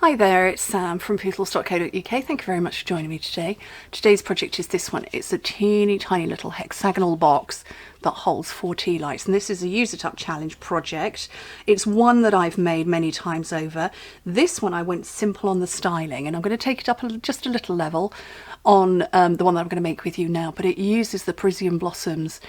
Hi there, it's Sam from Pootles.co.uk. Thank you very much for joining me today. Today's project is this one. It's a teeny tiny little hexagonal box that holds 4 tea lights, and this is a Use It Up Challenge project. It's one that I've made many times over. This one I went simple on the styling, and I'm going to take it up just a little level on the one that I'm going to make with you now, but it uses the Parisian Blossoms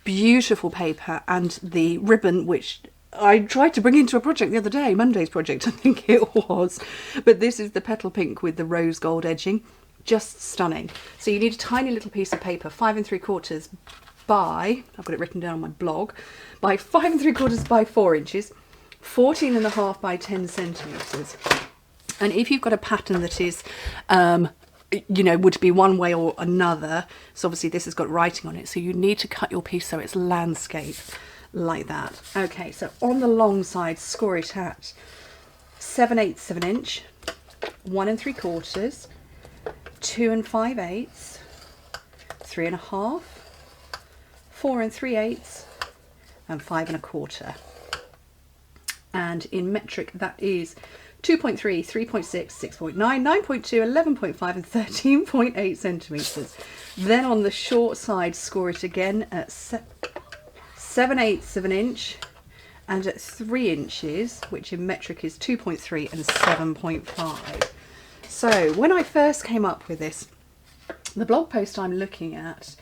beautiful paper and the ribbon, which I tried to bring into a project the other day, Monday's project I think it was, but this is the petal pink with the rose gold edging. Just stunning. So you need a tiny little piece of paper, 5 3/4 by, I've got it written down on my blog, by 5 3/4 by 4 inches, 14.5 by 10 centimetres. And if you've got a pattern that is, you know, would be one way or another, so obviously this has got writing on it, so you need to cut your piece so it's landscape. Like that. Okay, so on the long side, score it at 7/8 of an inch, 1 3/4, 2 5/8, 3.5, 4 3/8, and 5 1/4. And in metric, that is 2.3, 3.6, 6.9, 9.2, 11.5, and 13.8 centimetres. Then on the short side, score it again at 7/8 of an inch, and at 3 inches, which in metric is 2.3 and 7.5. So when I first came up with this, the blog post I'm looking at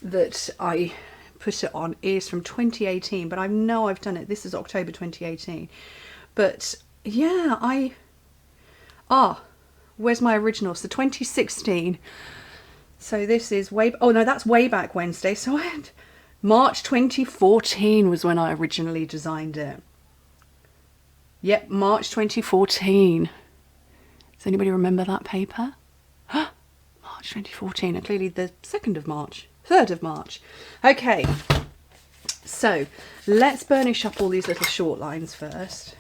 that I put it on is from 2018, but I know I've done it. This is October 2018. But yeah, where's my original? So 2016. So this is that's way back Wednesday. So I had March 2014 was when I originally designed it. Yep, March 2014. Does anybody remember that paper? March 2014, and clearly the 2nd of March, 3rd of March. Okay, so let's burnish up all these little short lines first.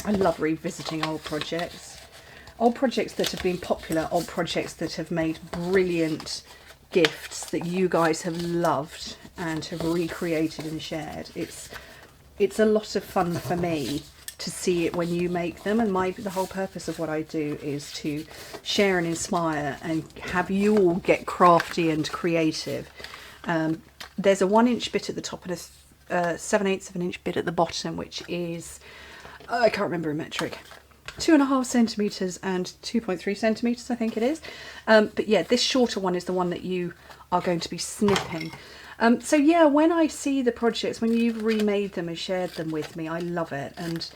I love revisiting old projects that have been popular, old projects that have made brilliant gifts that you guys have loved and have recreated and shared. It's a lot of fun for me to see it when you make them, and the whole purpose of what I do is to share and inspire and have you all get crafty and creative. There's a 1 inch bit at the top and a 7/8 of an inch bit at the bottom, which is, I can't remember a metric, 2.5 centimetres and 2.3 centimetres I think it is. But yeah, this shorter one is the one that you are going to be snipping. So yeah, when I see the projects, when you've remade them and shared them with me, I love it, and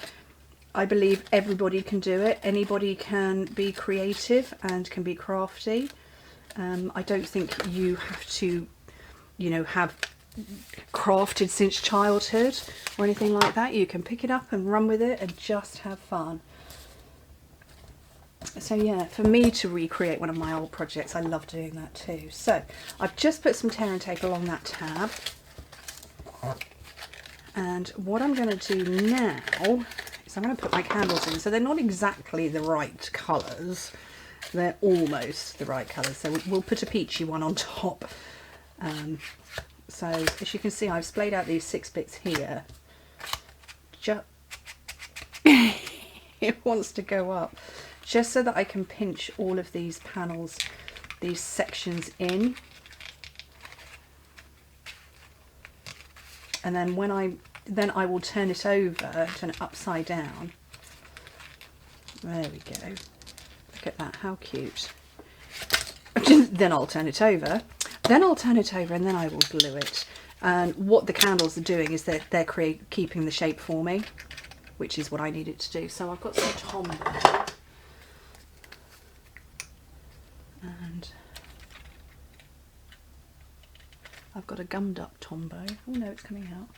I believe everybody can do it. Anybody can be creative and can be crafty. I don't think you have to, you know, have crafted since childhood or anything like that. You can pick it up and run with it and just have fun. So yeah, for me to recreate one of my old projects, I love doing that too. So I've just put some tear and tape along that tab, and what I'm going to do now is I'm going to put my candles in. So they're not exactly the right colours, they're almost the right colours, so we'll put a peachy one on top. So as you can see, I've splayed out these 6 bits here. It wants to go up, just so that I can pinch all of these panels, these sections in. And then I will turn it over, turn it upside down. There we go. Look at that, how cute. Then I'll turn it over. Then I'll turn it over, and then I will glue it. And what the candles are doing is they're keeping the shape for me, which is what I need it to do. So I've got some Tombow, and I've got a gummed up Tombow. Oh no, it's coming out.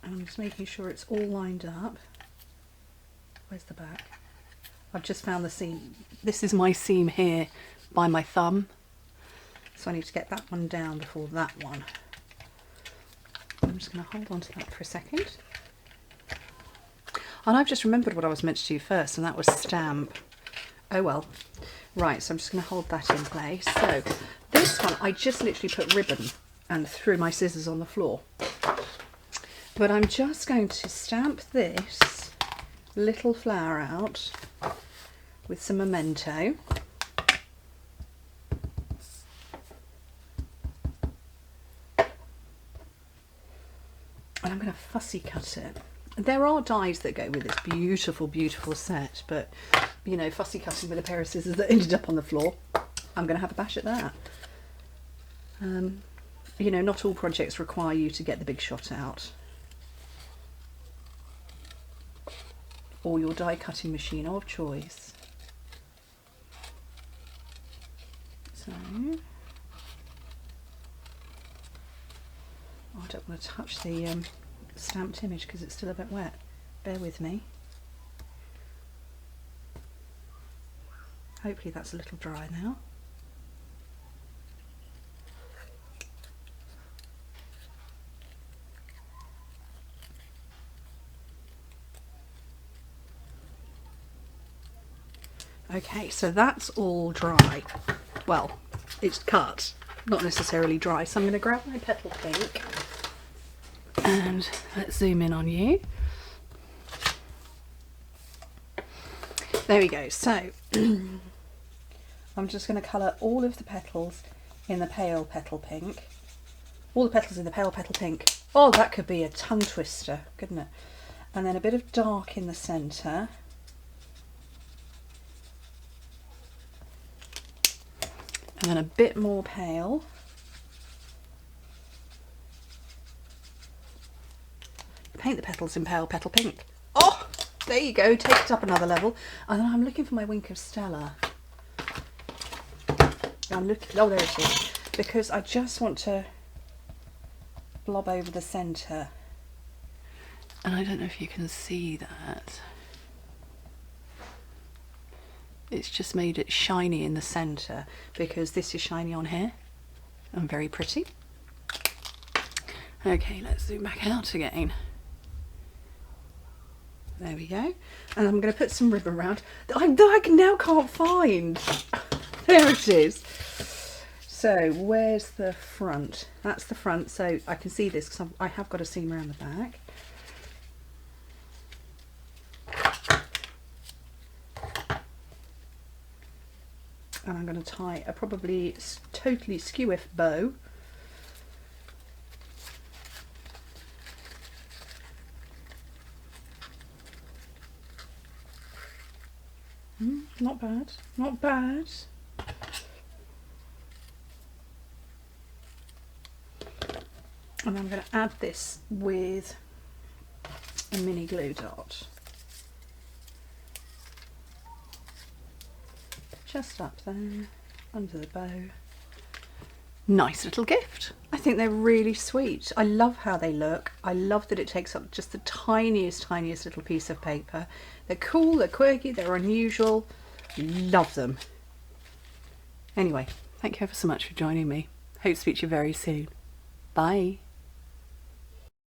I'm just making sure it's all lined up. Where's the back? I've just found the seam. This is my seam here by my thumb. So I need to get that one down before that one. just going to hold on to that for a second. And I've just remembered what I was meant to do first, and that was stamp. Oh well. Right, so I'm just going to hold that in place. So this one, I just literally put ribbon and threw my scissors on the floor. But I'm just going to stamp this little flower out with some memento. And I'm going to fussy cut it. There are dies that go with this beautiful, beautiful set, but, you know, fussy cutting with a pair of scissors that ended up on the floor, I'm going to have a bash at that. You know, not all projects require you to get the big shot out, or your die cutting machine of choice. So, oh, I don't want to touch the stamped image because it's still a bit wet. Bear with me. Hopefully that's a little dry now. Okay, so that's all dry. Well, it's cut, not necessarily dry. So I'm going to grab my petal pink and let's zoom in on you. There we go. So I'm just going to colour all of the petals in the pale petal pink. All the petals in the pale petal pink. Oh, that could be a tongue twister, couldn't it? And then a bit of dark in the centre. And then a bit more pale. Paint the petals in pale petal pink. Oh, there you go, take it up another level. And then I'm looking for my wink of Stella. I'm looking, oh, there it is. Because I just want to blob over the centre. And I don't know if you can see that. It's just made it shiny in the centre because this is shiny on here and very pretty. Okay, let's zoom back out again. There we go. And I'm going to put some ribbon around that I now can't find. There it is. So where's the front? That's the front, so I can see this because I have got a seam around the back. And I'm going to tie a probably totally skew-if bow. Not bad, not bad. And I'm going to add this with a mini glue dot. Just up there, under the bow. Nice little gift. I think they're really sweet. I love how they look. I love that it takes up just the tiniest, tiniest little piece of paper. They're cool, they're quirky, they're unusual. Love them. Anyway, thank you ever so much for joining me. Hope to speak to you very soon. Bye.